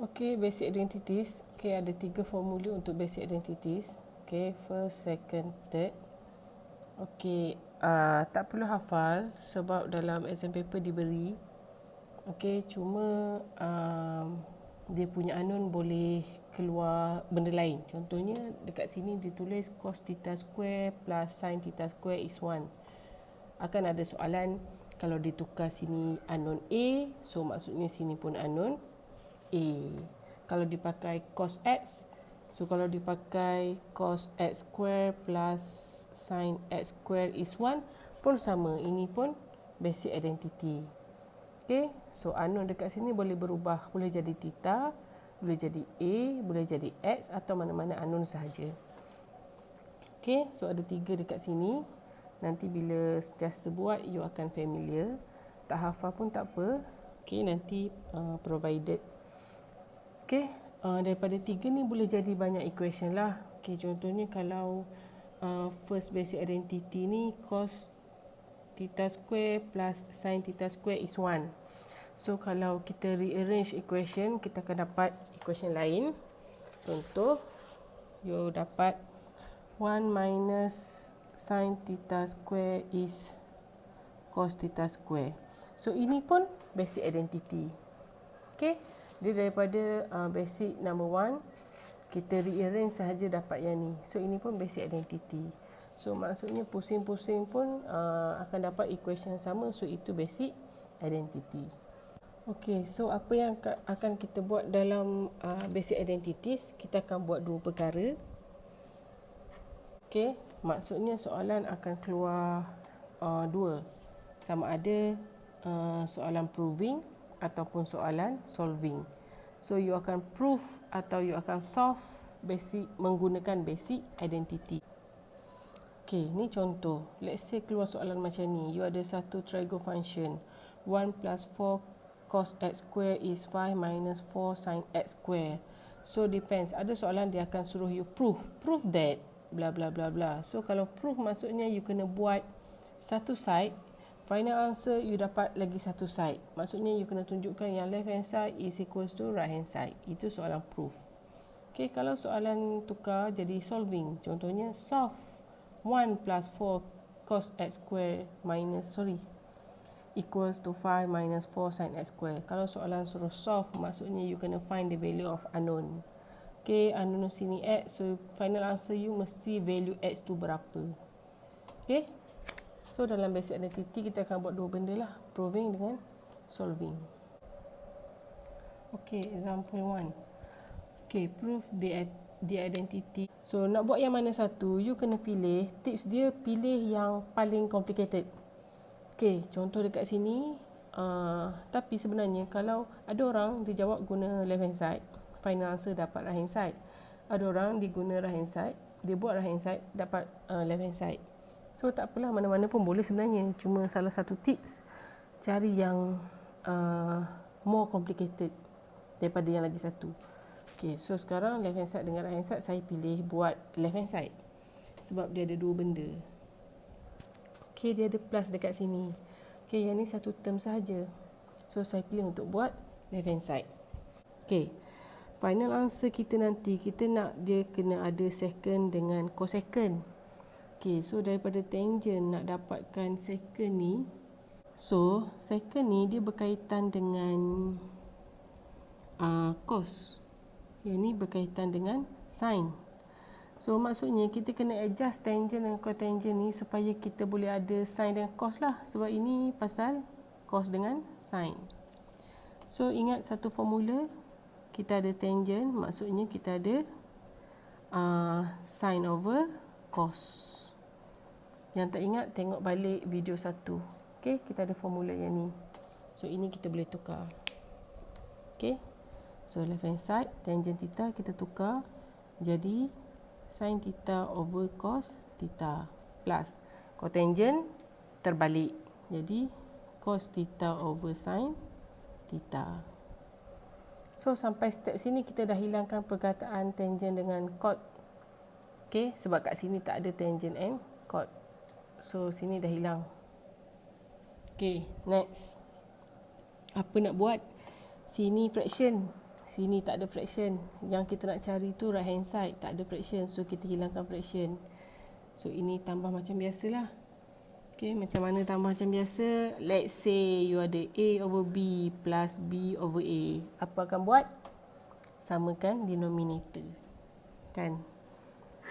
Okey, basic identities. Okey, ada 3 formula untuk basic identities. Okey, first, second, third. Okey, tak perlu hafal sebab dalam exam paper diberi. Okey, cuma dia punya unknown boleh keluar benda lain. Contohnya dekat sini ditulis cos theta square plus sin theta square is 1. Akan ada soalan kalau ditukar sini unknown A, so maksudnya sini pun unknown A. Kalau dipakai cos X, so kalau dipakai cos X square plus sin X square is 1 pun sama. Ini pun basic identity. Okay, so unknown dekat sini boleh berubah. Boleh jadi theta, boleh jadi A, boleh jadi X atau mana-mana unknown sahaja. Okay, so ada 3 dekat sini. Nanti bila sentiasa buat, you akan familiar. Tak hafal pun tak apa. Okay, nanti provided. Okay, daripada 3 ni boleh jadi banyak equation lah. Okay, contohnya kalau first basic identity ni cos theta square plus sin theta square is 1. So kalau kita rearrange equation, kita akan dapat equation lain. Contoh, you dapat 1 minus sin theta square is cos theta square. So ini pun basic identity. Okay, dia daripada basic number 1, kita rearrange sahaja dapat yang ni. So ini pun basic identity. So maksudnya pusing-pusing pun akan dapat equation sama. So itu basic identity. Okey, so apa yang akan kita buat dalam basic identities? Kita akan buat 2 perkara. Okey, maksudnya soalan akan keluar 2. Sama ada soalan proving ataupun soalan solving. So you akan prove atau you akan solve basic menggunakan basic identity. Okey, ni contoh. Let's say keluar soalan macam ni. You ada satu trigo function 1 plus 4 cos x square is 5 minus 4 sin x square. So depends. Ada soalan dia akan suruh you prove that bla bla bla bla. So kalau prove maksudnya you kena buat satu side, final answer you dapat lagi satu side. Maksudnya you kena tunjukkan yang left hand side is equals to right hand side. Itu soalan proof. Okey, kalau soalan tukar jadi solving. Contohnya solve 1 plus 4 cos x square equals to 5 minus 4 sin x square. Kalau soalan suruh solve, maksudnya you kena find the value of unknown. Okay, unknown sini x, so final answer you mesti value x tu berapa. Okay, so dalam basic identity kita akan buat 2 benda lah, proving dengan solving. Okay, example 1. Okay, prove the identity. So nak buat yang mana satu, you kena pilih. Tips dia pilih yang paling complicated. Okay, contoh dekat sini. Tapi sebenarnya kalau ada orang dia jawab guna left hand side, final answer dapat right hand side. Ada orang dia guna right hand side, dia buat right hand side dapat left hand side. So tak apalah, mana-mana pun boleh sebenarnya. Cuma salah satu tips, cari yang more complicated daripada yang lagi satu. Okay, so sekarang left hand side dengan right hand side, saya pilih buat left hand side sebab dia ada 2 benda. Okay, dia ada plus dekat sini. Okay, yang ni satu term sahaja. So saya pilih untuk buat left hand side. Okay, final answer kita nanti, kita nak dia kena ada second dengan cosecant. Okay, so daripada tangent nak dapatkan second ni, so second ni dia berkaitan dengan cos. Yang ni berkaitan dengan sin. So maksudnya kita kena adjust tangent dan cotangent ni supaya kita boleh ada sin dan cos lah. Sebab ini pasal cos dengan sin. So ingat satu formula, kita ada tangent, maksudnya kita ada sin over cos. Yang tak ingat, tengok balik video 1. Okay, kita ada formula yang ni. So ini kita boleh tukar. Okay, so left hand side tangent theta kita tukar jadi sin theta over cos theta plus cotangent terbalik jadi cos theta over sin theta. So sampai step sini kita dah hilangkan perkataan tangent dengan cot. Okay, sebab kat sini tak ada tangent and cot. So sini dah hilang. Okay, next. Apa nak buat? Sini fraction. Sini tak ada fraction. Yang kita nak cari tu right hand side, tak ada fraction. So kita hilangkan fraction. So ini tambah macam biasalah. Okay, macam mana tambah macam biasa? Let's say you ada A over B plus B over A. Apa akan buat? Samakan denominator. Kan?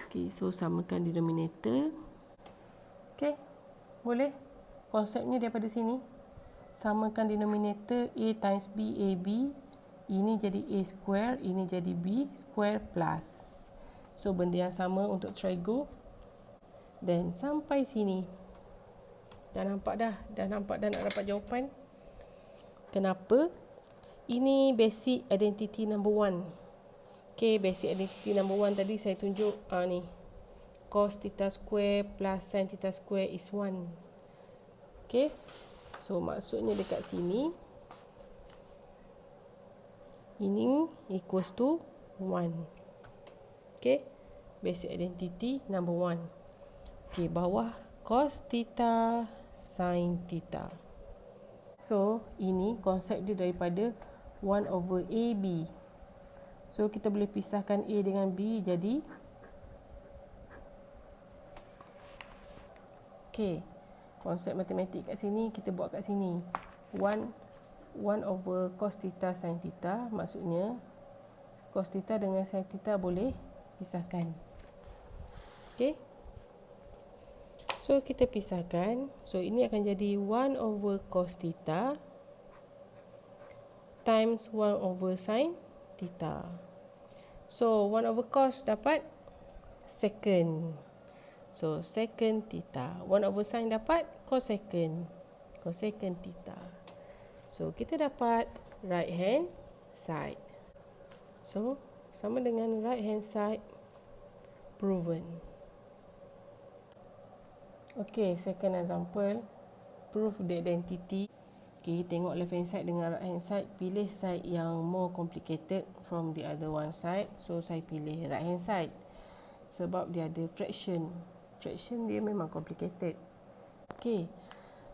Okay, so samakan denominator. Okay, boleh? Konsepnya daripada sini. Samakan denominator A times B, AB. Ini jadi A square, ini jadi B square plus. So, benda yang sama untuk trigo. Dan sampai sini. Dah nampak dah nak dapat jawapan. Kenapa? Ini basic identity number 1. Okay, basic identity number 1 tadi saya tunjuk ni. Cos theta square plus sin theta square is 1. Okay, so maksudnya dekat sini ini equals to 1. Okay, basic identity number 1. Okay, bawah cos theta sin theta. So, ini konsep dia daripada 1 over AB. So, kita boleh pisahkan A dengan B jadi okay, konsep matematik kat sini kita buat kat sini. 1 over cos theta sin theta, maksudnya cos theta dengan sin theta boleh pisahkan. Okay, so kita pisahkan. So ini akan jadi 1 over cos theta times 1 over sin theta. So 1 over cos dapat secant. So secant theta. 1 over sin dapat cosecant. Cosecant theta. So kita dapat right hand side. So sama dengan right hand side proven. Okay, second example, proof the identity. Okay, tengok left hand side dengan right hand side, pilih side yang more complicated from the other one side. So, saya pilih right hand side sebab dia ada fraction. Fraction dia memang complicated. Okay,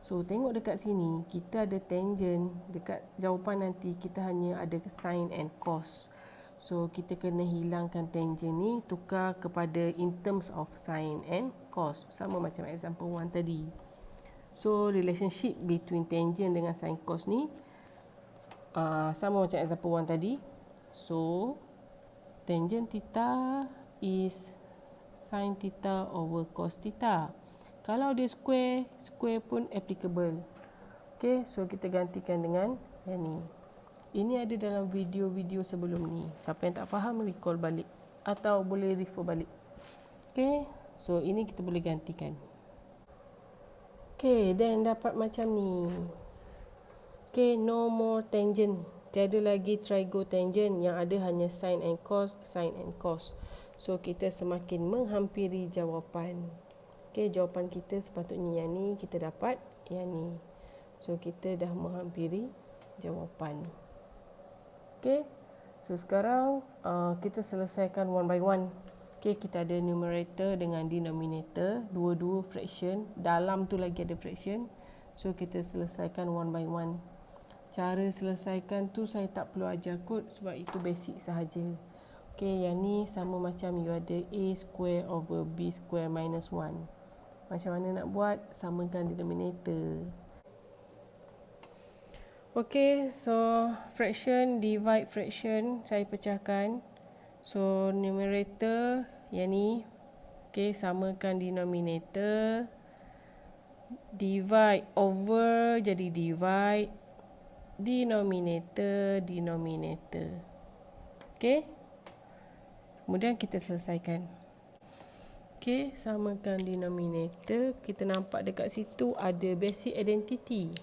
so tengok dekat sini, kita ada tangent. Dekat jawapan nanti, kita hanya ada sin and cos. So, kita kena hilangkan tangent ni, tukar kepada in terms of sin and cos. Sama macam example 1 tadi. So, relationship between tangent dengan sin cos ni sama macam example 1 tadi. So, tangent theta is sin theta over cos theta. Kalau dia square, square pun applicable. Okay, so kita gantikan dengan yang ni. Ini ada dalam video-video sebelum ni. Siapa yang tak faham, recall balik. Atau boleh refer balik. Okay, so ini kita boleh gantikan. Okay, then dapat macam ni. Okay, no more tangent. Tiada lagi trigo tangent. Yang ada hanya sin and cos, sin and cos. So, kita semakin menghampiri jawapan. Okay, jawapan kita sepatutnya yang ni. Kita dapat yang ni. So, kita dah menghampiri jawapan. Okay, so sekarang kita selesaikan one by one. Okay, kita ada numerator dengan denominator, dua-dua fraction, dalam tu lagi ada fraction. So kita selesaikan one by one. Cara selesaikan tu saya tak perlu ajar kod sebab itu basic sahaja. Okay, yang ni sama macam you ada A square over B square minus 1. Macam mana nak buat? Samakan denominator. Okay, so fraction divide fraction saya pecahkan. So numerator yang ni, okay, samakan denominator. Divide over jadi divide. Denominator, denominator. Okay, kemudian kita selesaikan. Okay, samakan denominator. Kita nampak dekat situ ada basic identity.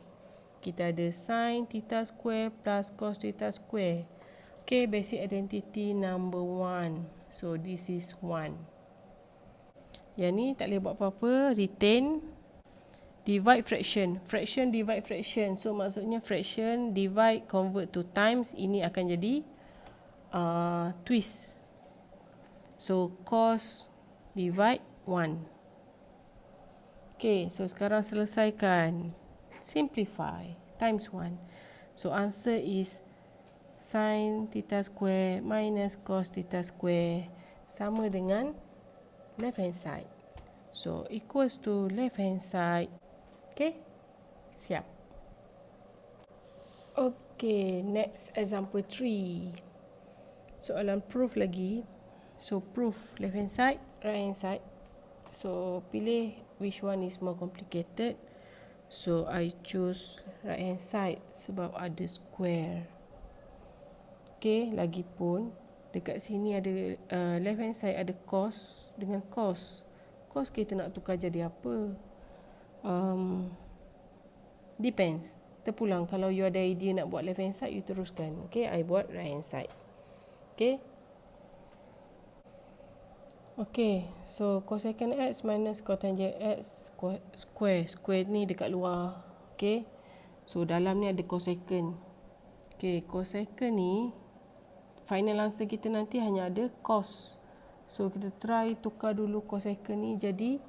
Kita ada sin theta square plus cos theta square. Okay, basic identity number 1. So, this is 1. Yang ni tak boleh buat apa-apa. Retain. Divide fraction. Fraction divide fraction. So, maksudnya fraction divide convert to times. Ini akan jadi twist. So, cos divide 1. Okay, so sekarang selesaikan. Simplify times 1. So answer is sin theta square minus cos theta square sama dengan left hand side. So, equals to left hand side. Okay, siap. Okay, next example 3. Soalan proof lagi. So, proof left hand side, right hand side. So, pilih which one is more complicated. So, I choose right hand side sebab ada square. Okay, lagipun dekat sini ada left hand side ada cos dengan cos. Cos kita nak tukar jadi apa? Depends. Terpulang, kalau you ada idea nak buat left hand side, you teruskan. Okay, I buat right hand side. Okay. Okay, so cosecant x minus cotangent x square. Square ni dekat luar. Okay. So, dalam ni ada cosecant. Okay, cosecant ni, final answer kita nanti hanya ada cos. So, kita try tukar dulu cosecant ni jadi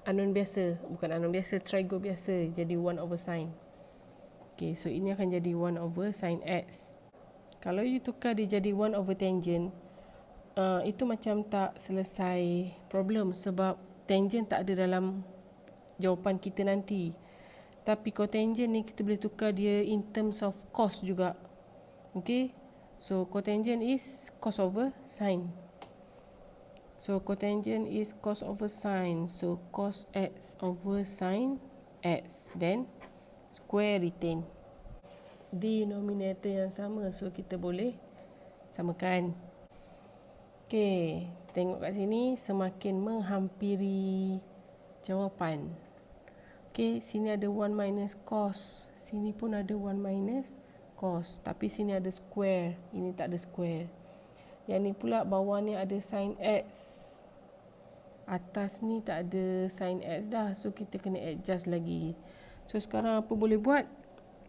unknown biasa. Bukan unknown biasa, trigo biasa. Jadi 1 over sin. Okay, so ini akan jadi 1 over sin x. Kalau you tukar dia jadi 1 over tangent, itu macam tak selesai problem sebab tangent tak ada dalam jawapan kita nanti. Tapi cotangent ni kita boleh tukar dia in terms of cos juga. Okay, so cotangent is cos over sin. So, cotangent is cos over sin. So, cos x over sin x. Then, square retain. Denominator yang sama. So, kita boleh samakan. Okay, tengok kat sini semakin menghampiri jawapan. Okay, sini ada 1 minus cos. Sini pun ada 1 minus cos. Tapi sini ada square. Ini tak ada square. Yang ni pula bawah ni ada sin x. Atas ni tak ada sin x dah. So, kita kena adjust lagi. So, sekarang apa boleh buat?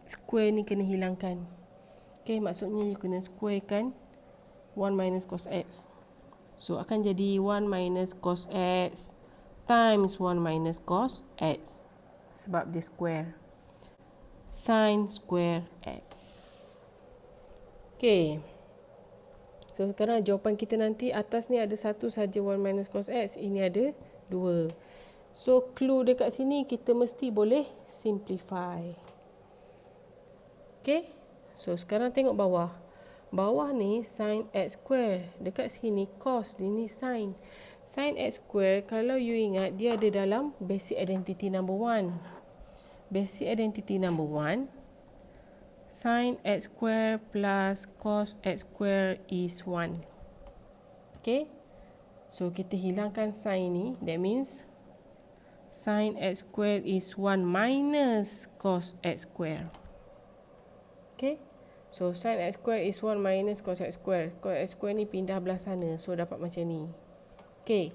Square ni kena hilangkan. Okay, maksudnya you kena squarekan 1 minus cos x. So, akan jadi 1 minus cos x times 1 minus cos x. Sebab dia square. Sin square x. Okay. So, sekarang jawapan kita nanti atas ni ada satu saja 1 minus cos x. Ini ada 2. So, clue dekat sini kita mesti boleh simplify. Okay. So, sekarang tengok bawah. Bawah ni sin x square. Dekat sini cos. Ini sin. Sin x square, kalau you ingat, dia ada dalam basic identity number 1. Basic identity number 1. Sin x square plus cos x square is 1. Okay. So, kita hilangkan sin ni. That means, sin x square is 1 minus cos x square. Okay. So, sin x square is 1 minus cos x square. Cos x square ni pindah belah sana. So, dapat macam ni. Okay.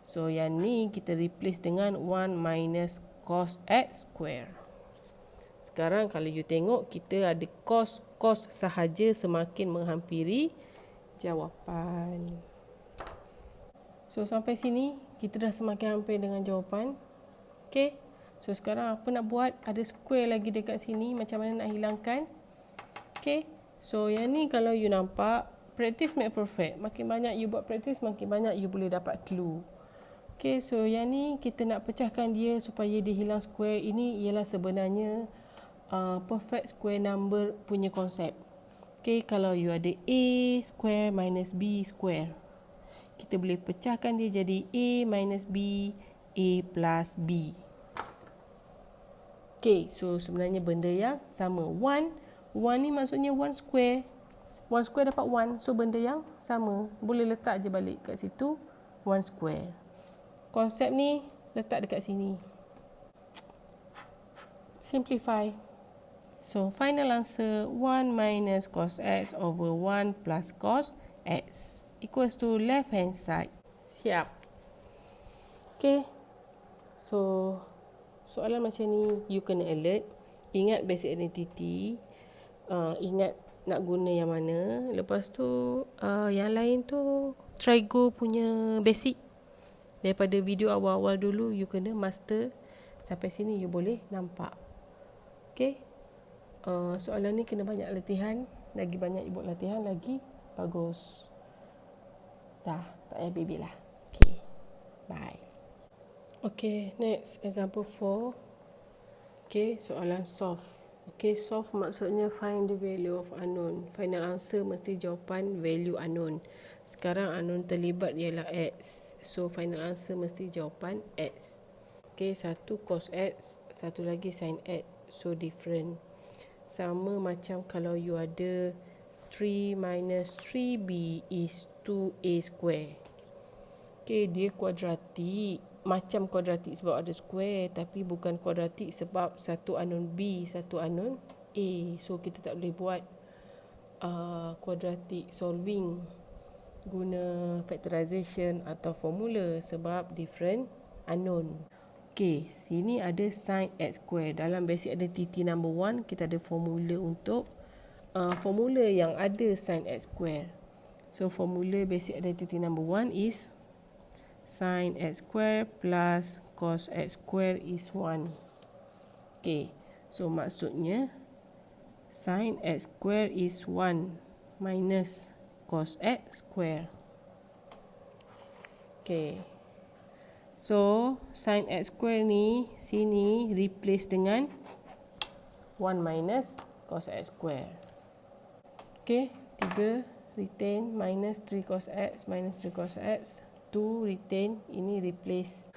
So, yang ni kita replace dengan 1 minus cos x square. Sekarang kalau you tengok, kita ada cos sahaja semakin menghampiri jawapan. So, sampai sini, kita dah semakin hampir dengan jawapan. Okay. So, sekarang apa nak buat? Ada square lagi dekat sini. Macam mana nak hilangkan? Okay. So, yang ni kalau you nampak, practice make perfect. Makin banyak you buat practice, makin banyak you boleh dapat clue. Okay. So, yang ni kita nak pecahkan dia supaya dia hilang square. Ini ialah sebenarnya perfect square number punya konsep. Okay, kalau you ada A square minus B square, kita boleh pecahkan dia jadi A minus B, A plus B. Okay, so sebenarnya benda yang sama. 1 ni maksudnya 1 square. 1 square dapat 1, so benda yang sama. Boleh letak je balik kat situ 1 square. Konsep ni letak dekat sini. Simplify. So, final answer 1 minus cos x over 1 plus cos x equals to left hand side. Siap. Okay. So, soalan macam ni, you kena alert. Ingat basic identity. Ingat nak guna yang mana. Lepas tu, yang lain tu, trigo punya basic. Daripada video awal-awal dulu, you kena master. Sampai sini, you boleh nampak. Okay. Soalan ni kena banyak latihan. Lagi banyak you buat latihan, lagi bagus. Dah, tak payah baby lah. Okay, bye. Okay, next example 4. Okay, soalan solve. Okay, solve maksudnya find the value of unknown. Final answer mesti jawapan value unknown. Sekarang unknown terlibat ialah X. So, final answer mesti jawapan X. Okay, satu cos X, satu lagi sin X. So, different. Sama macam kalau you ada 3 minus 3b is 2a square. Okay, dia kuadratik. Macam kuadratik sebab ada square, tapi bukan kuadratik sebab satu unknown b, satu unknown a. So, kita tak boleh buat kuadratik solving guna factorization atau formula sebab different unknown. Okay, sini ada sin x square. Dalam basic identity number 1, kita ada formula untuk formula yang ada sin x square. So, formula basic identity number 1 is sin x square plus cos x square is 1. Okay, so maksudnya sin x square is 1 minus cos x square. Okay, so sin x square ni sini replace dengan 1 minus cos x square. Okay, 3 retain minus 3 cos x minus 3 cos x. 2 retain, ini replace.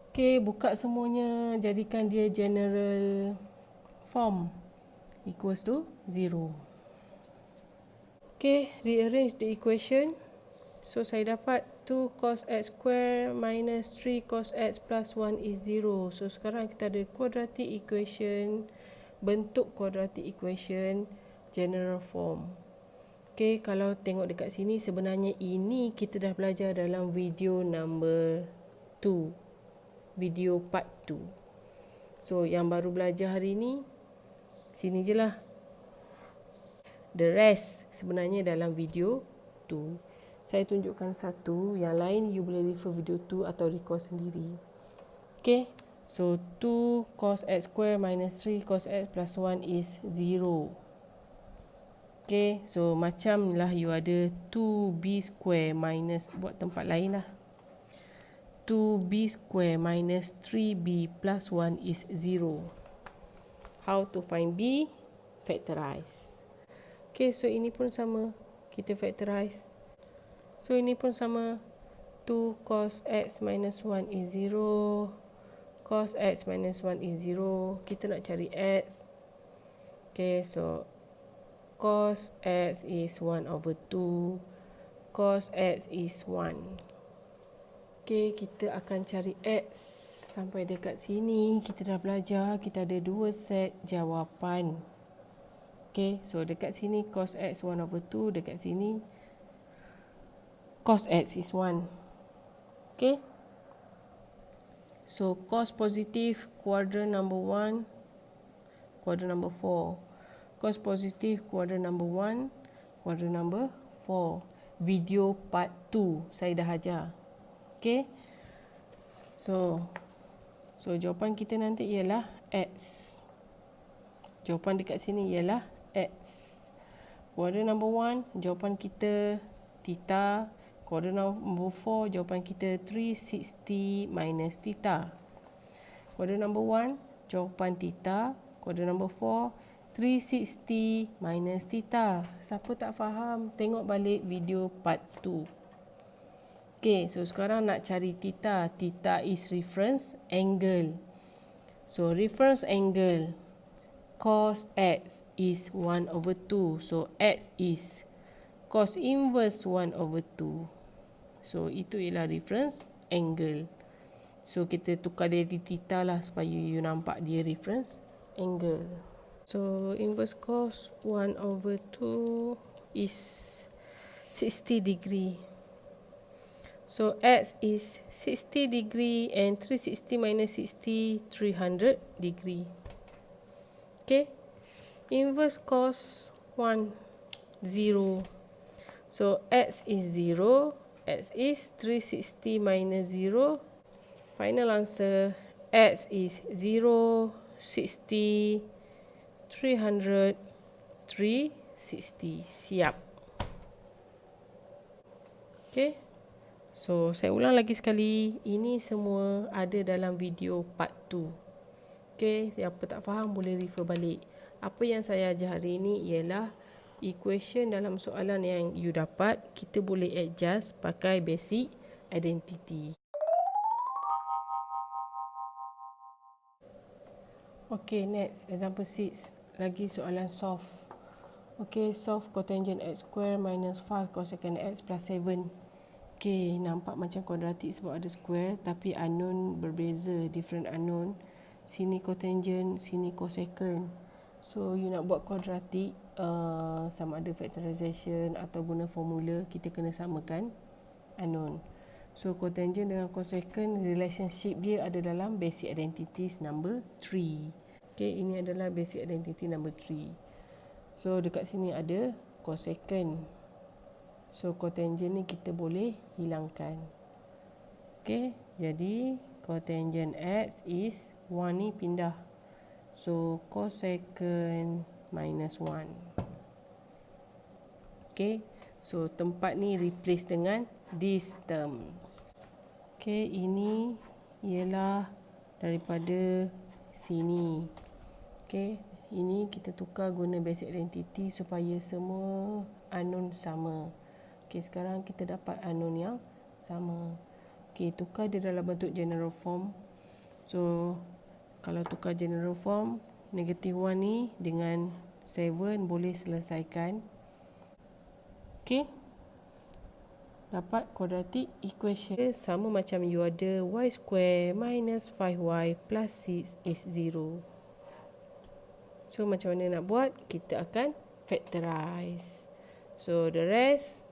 Okay, buka semuanya, jadikan dia general form equals to 0. Okay, rearrange the equation. So, saya dapat 2 cos x square minus 3 cos x plus 1 is 0. So, sekarang kita ada quadratic equation, bentuk quadratic equation, general form. Okay, kalau tengok dekat sini, sebenarnya ini kita dah belajar dalam video number 2. Video part 2. So, yang baru belajar hari ni, sini je lah. The rest sebenarnya dalam video 2. Saya tunjukkan satu, yang lain you boleh refer video 2 atau record sendiri. Okay, so 2 cos x square minus 3 cos x plus 1 is 0. Okay, so macam lah you ada 2b square minus, buat tempat lain lah. 2b square minus 3b plus 1 is 0. How to find b? Factorize. Okay, so ini pun sama. Kita factorize. So, ini pun sama. 2 cos x minus 1 is 0. Cos x minus 1 is 0. Kita nak cari x. Okay, so cos x is 1 over 2. Cos x is 1. Okay, kita akan cari x. Sampai dekat sini, kita dah belajar. Kita ada 2 set jawapan. Okay, so dekat sini cos x 1 over 2. Dekat sini cos x is 1. Okay. So, cos positif quadrant number 1, quadrant number 4. Cos positif quadrant number 1, quadrant number 4. Video part 2 saya dah ajar. Okay. So jawapan kita nanti ialah x. Jawapan dekat sini ialah x. Quadrant number 1, jawapan kita theta. Quadrant number 4, jawapan kita 360 minus theta. Quadrant number 1, jawapan theta. Quadrant number 4, 360 minus theta. Siapa tak faham, tengok balik video part 2. Okay, so sekarang nak cari theta. Theta is reference angle. So, reference angle cos x is 1 over 2. So, x is cos inverse 1 over 2. So, itu ialah reference angle. So, kita tukar dia di theta lah supaya you nampak dia reference angle. So, inverse cos 1 over 2 is 60 degree. So, x is 60 degree and 360 minus 60, 300 degree. Okay. Inverse cos 1, 0. So, x is 0. X is 360 minus 0. Final answer, x is 0, 60, 300, 360. Siap. Okay. So, saya ulang lagi sekali. Ini semua ada dalam video part 2. Okay, siapa tak faham boleh refer balik. Apa yang saya ajar hari ini ialah equation dalam soalan yang you dapat, kita boleh adjust pakai basic identity. Okay, next. Example 6. Lagi soalan solve. Okay, solve cotangent x square minus 5 cosecant x plus 7. Okay, nampak macam kuadratik sebab ada square, tapi unknown berbeza, different unknown. Sini cotangent, sini cosecant. So, you nak buat kuadratik, sama ada factorization atau guna formula, kita kena samakan unknown. So, cotangent dengan cosecant, relationship dia ada dalam basic identities number 3. Okay, ini adalah basic identity number 3. So, dekat sini ada cosecant. So, cotangent ni kita boleh hilangkan. Okay, jadi cotangent x is 1 ni pindah. So, cosecant minus 1. Okay, so tempat ni replace dengan these terms. Okay, ini ialah daripada sini. Okay, ini kita tukar guna basic identity supaya semua unknown sama. Okay, sekarang kita dapat unknown yang sama. Okay, tukar dia dalam bentuk general form. So, kalau tukar general form, negative 1 ni dengan 7 boleh selesaikan. Okay, dapat quadratic equation. Sama macam you ada y square minus 5y plus 6 is 0. So, macam mana nak buat? Kita akan factorize. So, the rest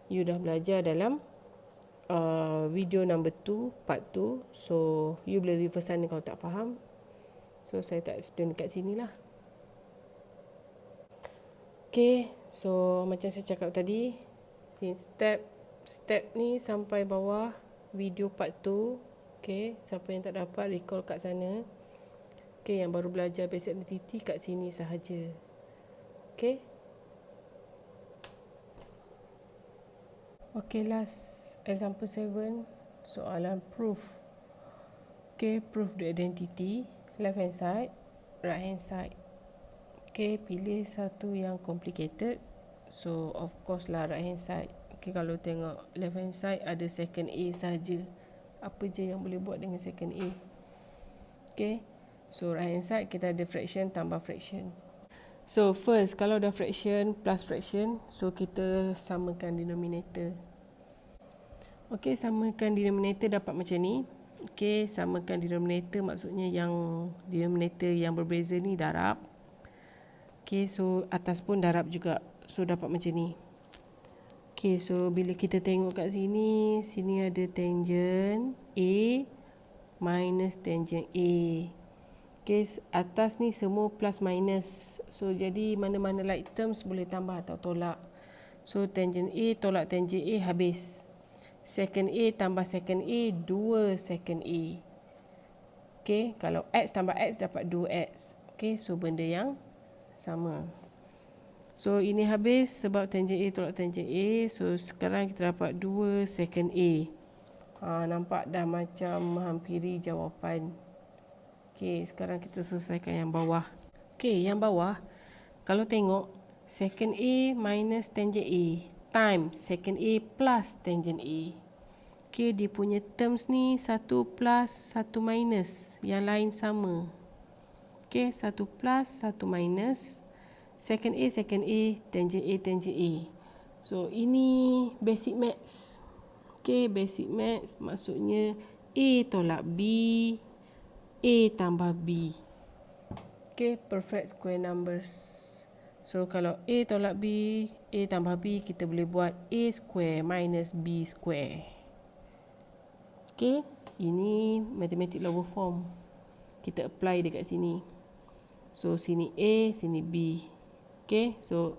you dah belajar dalam video number 2, part 2. So, you boleh refer sana kalau tak faham. So, saya tak explain dekat sini lah. Okay, so macam saya cakap tadi, step ni sampai bawah video part 2. Okay, siapa yang tak dapat recall kat sana. Okay, yang baru belajar basic identity kat sini sahaja. Okay. Okay, last example 7. Soalan proof. Okay, proof the identity. Left hand side, right hand side. Okay, pilih satu yang complicated. So, of course lah right hand side. Okay, kalau tengok left hand side ada second A sahaja. Apa je yang boleh buat dengan second A? Okay, so right hand side kita ada fraction tambah fraction. So, first, kalau dah fraction plus fraction, so kita samakan denominator. Okay, samakan denominator dapat macam ni. Okay, samakan denominator maksudnya yang denominator yang berbeza ni darab. Okay, so atas pun darab juga. So, dapat macam ni. Okay, so bila kita tengok kat sini, sini ada tangent A minus tangent A. Okay, atas ni semua plus minus. So, jadi mana-mana like terms boleh tambah atau tolak. So, tangent A tolak tangent A habis. Second A tambah second A, 2 second A. Okay, kalau X tambah X dapat 2X. Okay, so benda yang sama. So, ini habis sebab tangent A tolak tangent A. So, sekarang kita dapat 2 second A. Nampak dah macam menghampiri jawapan. Okay, sekarang kita selesaikan yang bawah. Okay, yang bawah, kalau tengok, second A minus tangent A times second A plus tangent A. Okay, dia punya terms ni 1 plus 1 minus. Yang lain sama. Okay, 1 plus 1 minus. Second A, tangent A, tangent A. So, ini basic maths. Okay, basic maths maksudnya A tolak B, A tambah B. Okay, perfect square numbers. So, kalau A tolak B, A tambah B, kita boleh buat A square minus B square. Okay, ini mathematic lower form. Kita apply dekat sini. So, sini A, sini B. Okay, so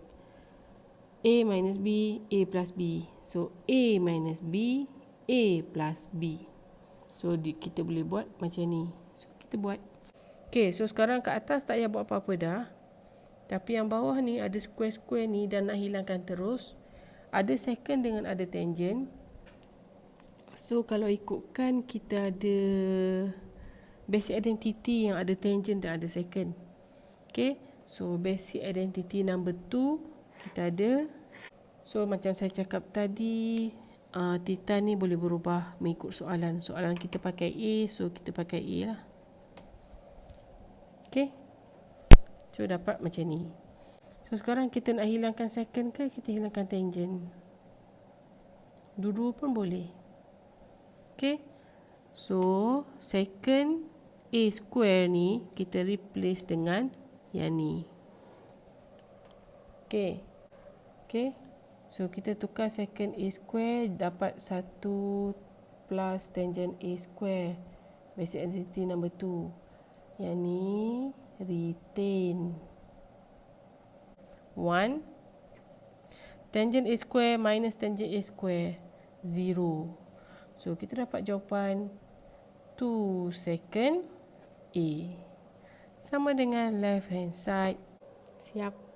A minus B, A plus B. So, A minus B, A plus B. So, kita boleh buat macam ni. So, kita buat. Okay, so sekarang kat atas tak payah buat apa-apa dah. Tapi yang bawah ni ada square-square ni dan nak hilangkan terus. Ada second dengan ada tangent. So kalau ikutkan kita ada basic identity yang ada tangent dan ada second. Okay, so basic identity number 2 kita ada. So macam saya cakap tadi, theta ni boleh berubah mengikut soalan. Soalan kita pakai A, so kita pakai A lah. Okay, so dapat macam ni. So sekarang kita nak hilangkan second ke kita hilangkan tangent? Dua-dua pun boleh. Okay, so second A square ni kita replace dengan yang ni. Okay, so kita tukar second A square dapat 1 plus tangent A square. Basic identity number 2. Yang ni retain 1. Tangent A square minus tangent A square 0. So kita dapat jawapan 2 second A. Sama dengan left hand side. Siap.